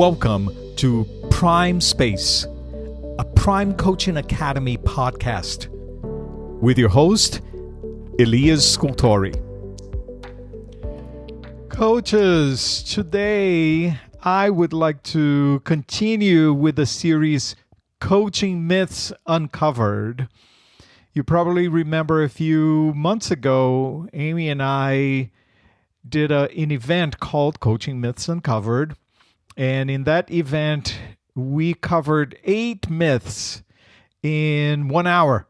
Welcome to Prime Space, a Prime Coaching Academy podcast with your host, Elias Scultori. Coaches, today I would like to continue with the series Coaching Myths Uncovered. You probably remember a few months ago, Amy and I did an event called Coaching Myths Uncovered. And in that event, we covered 8 myths in 1 hour.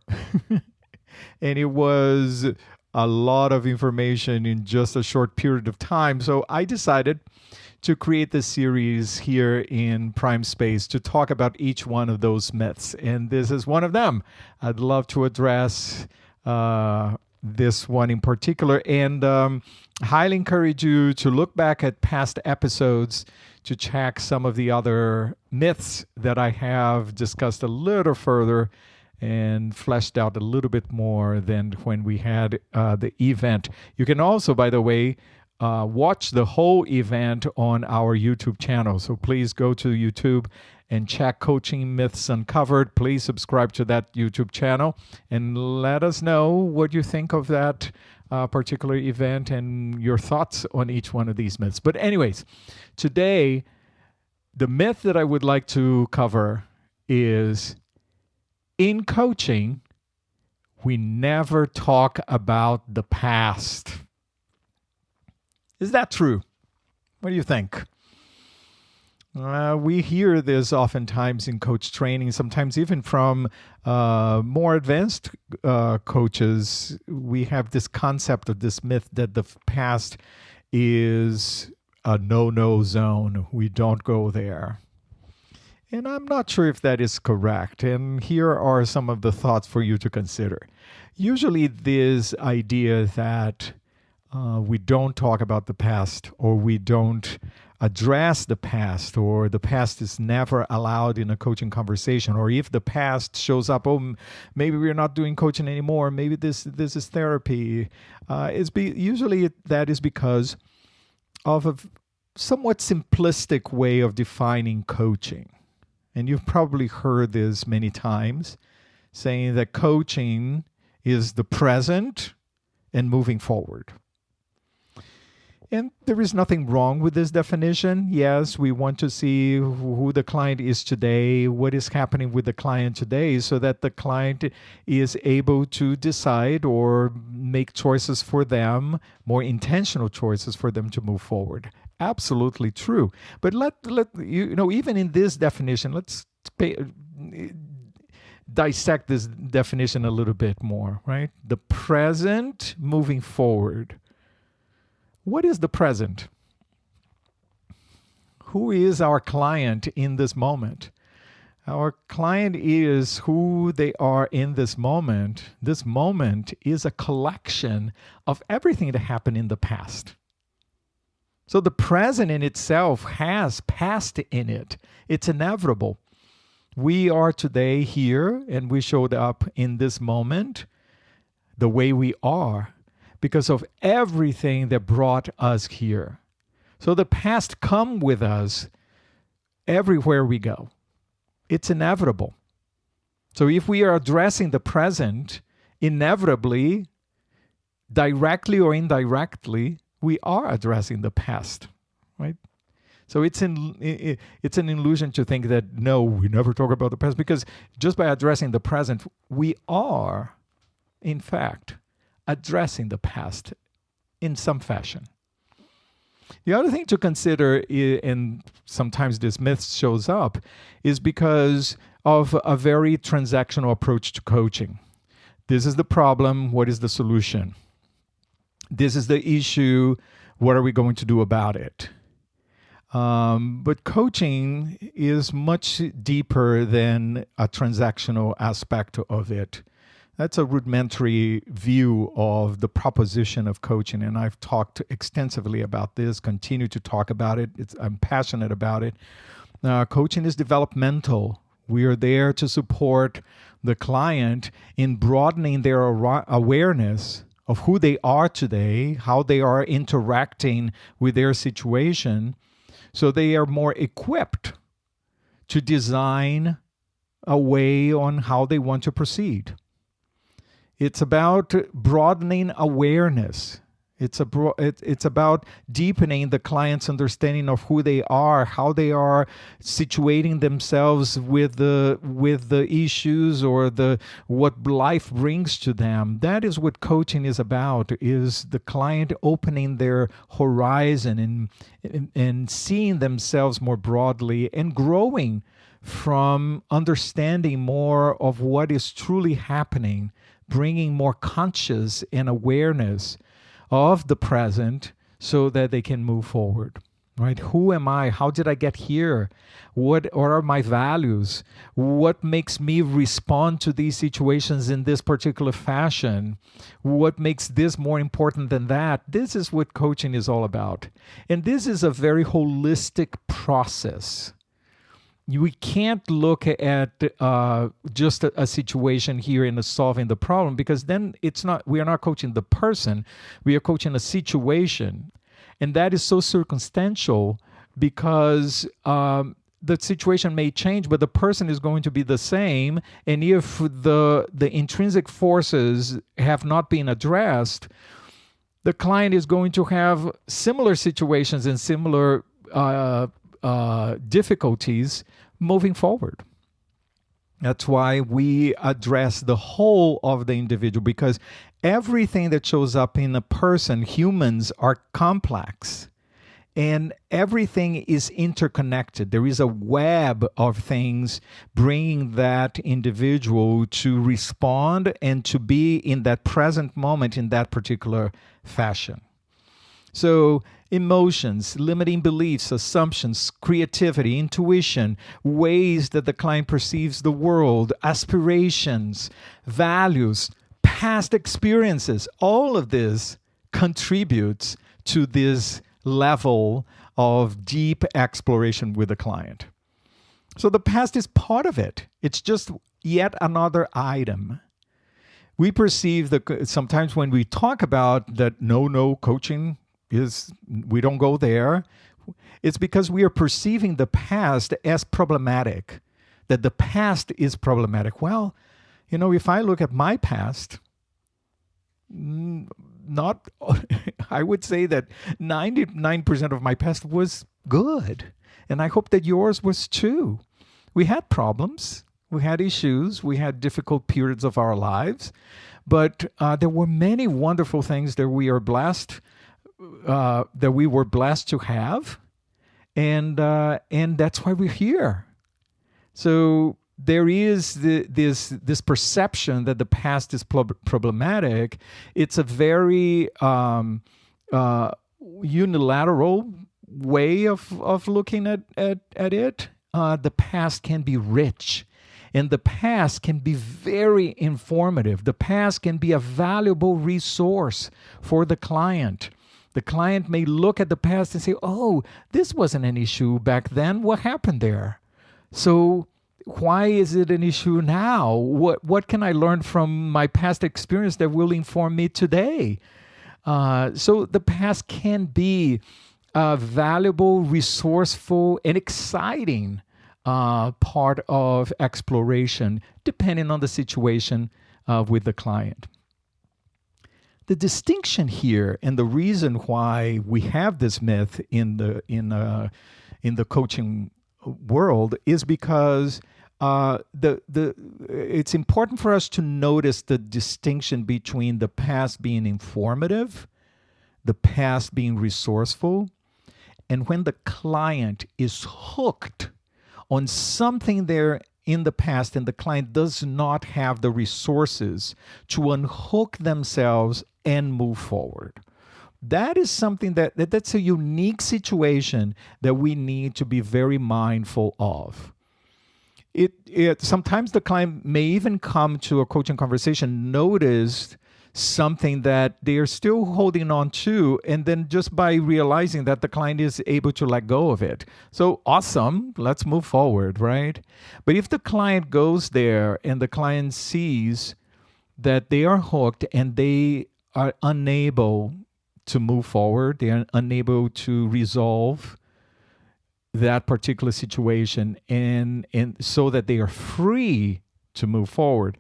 And it was a lot of information in just a short period of time. So I decided to create this series here in Prime Space to talk about each one of those myths. And this is one of them. I'd love to address this one in particular, and highly encourage you to look back at past episodes to check some of the other myths that I have discussed a little further and fleshed out a little bit more than when we had the event. You can also, by the way, watch the whole event on our YouTube channel. So please go to YouTube and check Coaching Myths Uncovered. Please subscribe to that YouTube channel and let us know what you think of that particular event and your thoughts on each one of these myths. But anyways, today, the myth that I would like to cover is, in coaching, we never talk about the past. Is that true? What do you think? We hear this oftentimes in coach training, sometimes even from more advanced coaches. We have this concept of this myth that the past is a no-no zone. We don't go there. And I'm not sure if that is correct. And here are some of the thoughts for you to consider. Usually this idea that we don't talk about the past, or we don't address the past, or the past is never allowed in a coaching conversation, or if the past shows up, maybe we're not doing coaching anymore, maybe this is therapy. Usually that is because of a somewhat simplistic way of defining coaching. And you've probably heard this many times, saying that coaching is the present and moving forward. And there is nothing wrong with this definition. Yes, we want to see who the client is today, what is happening with the client today, so that the client is able to decide or make choices for them, more intentional choices for them to move forward. Absolutely true. But even in this definition, let's dissect this definition a little bit more, right? The present moving forward. What is the present? Who is our client in this moment? Our client is who they are in this moment. This moment is a collection of everything that happened in the past. So the present in itself has past in it. It's inevitable. We are today here, and we showed up in this moment the way we are, because of everything that brought us here. So the past comes with us everywhere we go. It's inevitable. So if we are addressing the present, inevitably, directly or indirectly, we are addressing the past, right? So it's an illusion to think that, no, we never talk about the past, because just by addressing the present, we are, in fact, addressing the past in some fashion. The other thing to consider, and sometimes this myth shows up, is because of a very transactional approach to coaching. This is the problem. What is the solution? This is the issue. What are we going to do about it? But coaching is much deeper than a transactional aspect of it. That's a rudimentary view of the proposition of coaching, and I've talked extensively about this, continue to talk about it. I'm passionate about it. Coaching is developmental. We are there to support the client in broadening their awareness of who they are today, how they are interacting with their situation, So they are more equipped to design a way on how they want to proceed. It's about broadening awareness. It's about deepening the client's understanding of who they are, how they are situating themselves with the issues or what life brings to them. That is what coaching is about, is the client opening their horizon and seeing themselves more broadly and growing from understanding more of what is truly happening, bringing more conscious and awareness of the present so that they can move forward. Right? Who am I? How did I get here? What are my values? What makes me respond to these situations in this particular fashion? What makes this more important than that? This is what coaching is all about. And this is a very holistic process. We can't look at just a situation here and solving the problem, because then we are not coaching the person, we are coaching a situation. And that is so circumstantial because the situation may change, but the person is going to be the same. And if the intrinsic forces have not been addressed, the client is going to have similar situations and similar difficulties moving forward. That's why we address the whole of the individual, because everything that shows up in a person, humans are complex, and everything is interconnected. There is a web of things bringing that individual to respond and to be in that present moment in that particular fashion. So emotions, limiting beliefs, assumptions, creativity, intuition, ways that the client perceives the world, aspirations, values, past experiences, all of this contributes to this level of deep exploration with the client. So the past is part of it. It's just yet another item. We perceive that sometimes when we talk about that no coaching we don't go there, it's because we are perceiving the past as problematic, that the past is problematic. Well, if I look at my past, I would say that 99% of my past was good. And I hope that yours was too. We had problems, we had issues, we had difficult periods of our lives, but there were many wonderful things that we are blessed that we were blessed to have, and that's why we're here. So there is this perception that the past is problematic. It's a very unilateral way of looking at it. The past can be rich, and the past can be very informative. The past can be a valuable resource for the client. The client may look at the past and say, oh, this wasn't an issue back then. What happened there? So why is it an issue now? What can I learn from my past experience that will inform me today? So the past can be a valuable, resourceful, and exciting part of exploration, depending on the situation with the client. The distinction here, and the reason why we have this myth in the coaching world, is because it's important for us to notice the distinction between the past being informative, the past being resourceful, and when the client is hooked on something there in the past and the client does not have the resources to unhook themselves and move forward. That is something that's a unique situation that we need to be very mindful of. Sometimes the client may even come to a coaching conversation, notice something that they are still holding on to, and then just by realizing that, the client is able to let go of it. So awesome, let's move forward, right? But if the client goes there and the client sees that they are hooked and they are unable to move forward, they are unable to resolve that particular situation, and so that they are free to move forward,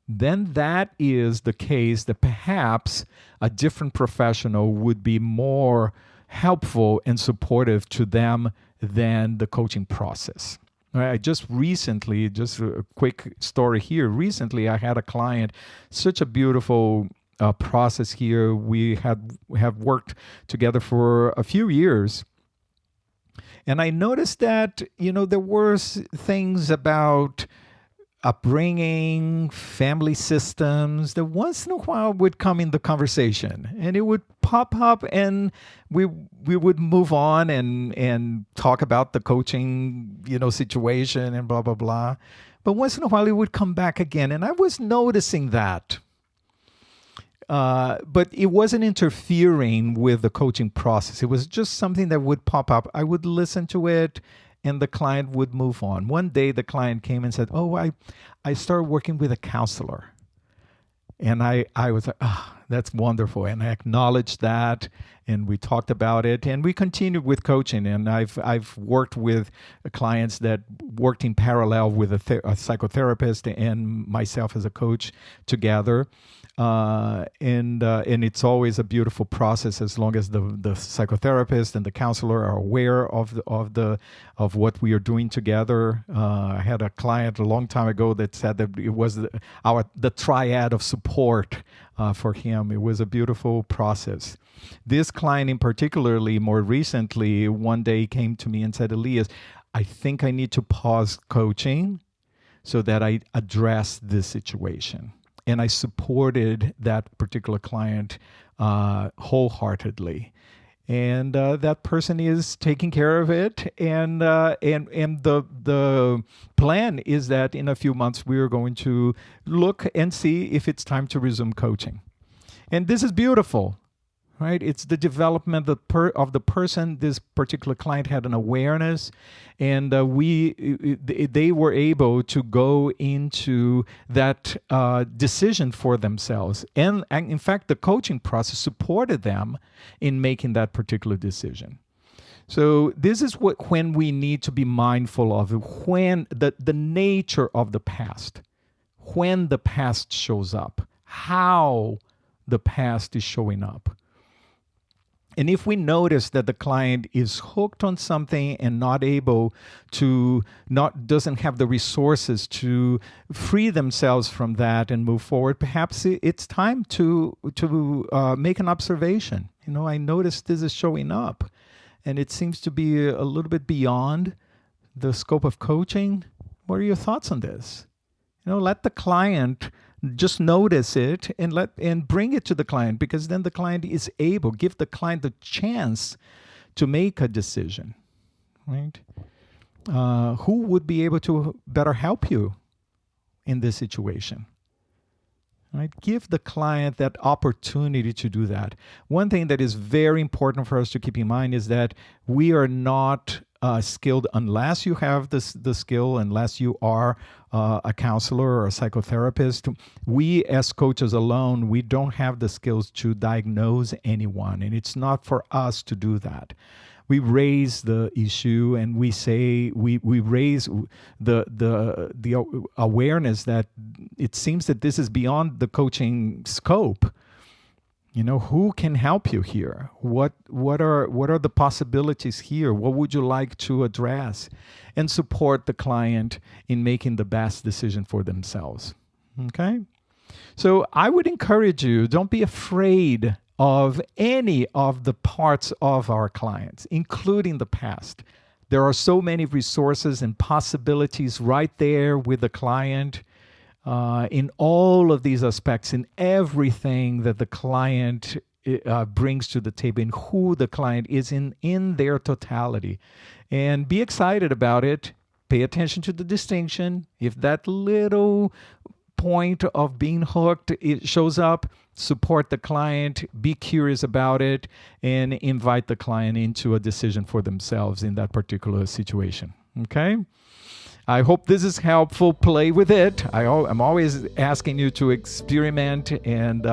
then that is the case that perhaps a different professional would be more helpful and supportive to them than the coaching process. I just recently, just a quick story here. Recently, I had a client, such a beautiful process here. We have worked together for a few years. And I noticed that, there were things about upbringing, family systems that once in a while would come in the conversation, and it would pop up, and we would move on and talk about the coaching, situation and blah, blah, blah. But once in a while it would come back again. And I was noticing that. But it wasn't interfering with the coaching process. It was just something that would pop up. I would listen to it, and the client would move on. One day the client came and said, "Oh, I started working with a counselor." And I was like, that's wonderful. And I acknowledged that, and we talked about it, and we continued with coaching. And I've worked with clients that worked in parallel with a psychotherapist and myself as a coach together. And it's always a beautiful process as long as the psychotherapist and the counselor are aware of what we are doing together. I had a client a long time ago that said that it was the triad of support for him. It was a beautiful process. This client in particularly, more recently, one day came to me and said, "Elias, I think I need to pause coaching so that I address this situation." And I supported that particular client wholeheartedly. And that person is taking care of it. And the plan is that in a few months we are going to look and see if it's time to resume coaching. And this is beautiful, right? It's the development of the person. This particular client had an awareness, and they were able to go into that decision for themselves. And in fact, the coaching process supported them in making that particular decision. So this is when we need to be mindful of when the nature of the past, when the past shows up, how the past is showing up. And if we notice that the client is hooked on something and doesn't have the resources to free themselves from that and move forward, perhaps it's time to make an observation. I noticed this is showing up, and it seems to be a little bit beyond the scope of coaching. What are your thoughts on this? Let the client just notice it and bring it to the client, because then the client is able, give the client the chance to make a decision, right? Who would be able to better help you in this situation, right? Give the client that opportunity to do that. One thing that is very important for us to keep in mind is that we are not skilled unless you have the skill, unless you are a counselor or a psychotherapist. We as coaches alone, we don't have the skills to diagnose anyone, and it's not for us to do that. We raise the issue, and we say we raise the awareness that it seems that this is beyond the coaching scope. Who can help you here? What are the possibilities here? What would you like to address? And support the client in making the best decision for themselves. Okay? So I would encourage you, don't be afraid of any of the parts of our clients, including the past. There are so many resources and possibilities right there with the client. In all of these aspects, in everything that the client brings to the table, and who the client is in their totality. And be excited about it. Pay attention to the distinction. If that little point of being hooked it shows up, support the client, be curious about it, and invite the client into a decision for themselves in that particular situation. Okay? I hope this is helpful. Play with it. I'm always asking you to experiment and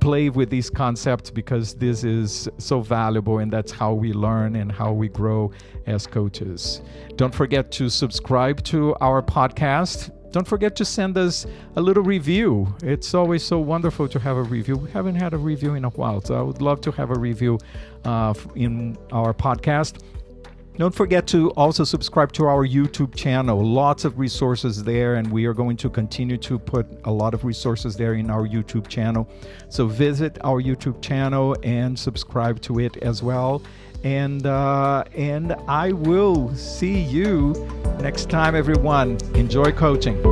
play with these concepts, because this is so valuable, and that's how we learn and how we grow as coaches. Don't forget to subscribe to our podcast. Don't forget to send us a little review. It's always so wonderful to have a review. We haven't had a review in a while, so I would love to have a review in our podcast. Don't forget to also subscribe to our YouTube channel. Lots of resources there, and we are going to continue to put a lot of resources there in our YouTube channel. So visit our YouTube channel and subscribe to it as well. And I will see you next time, everyone. Enjoy coaching.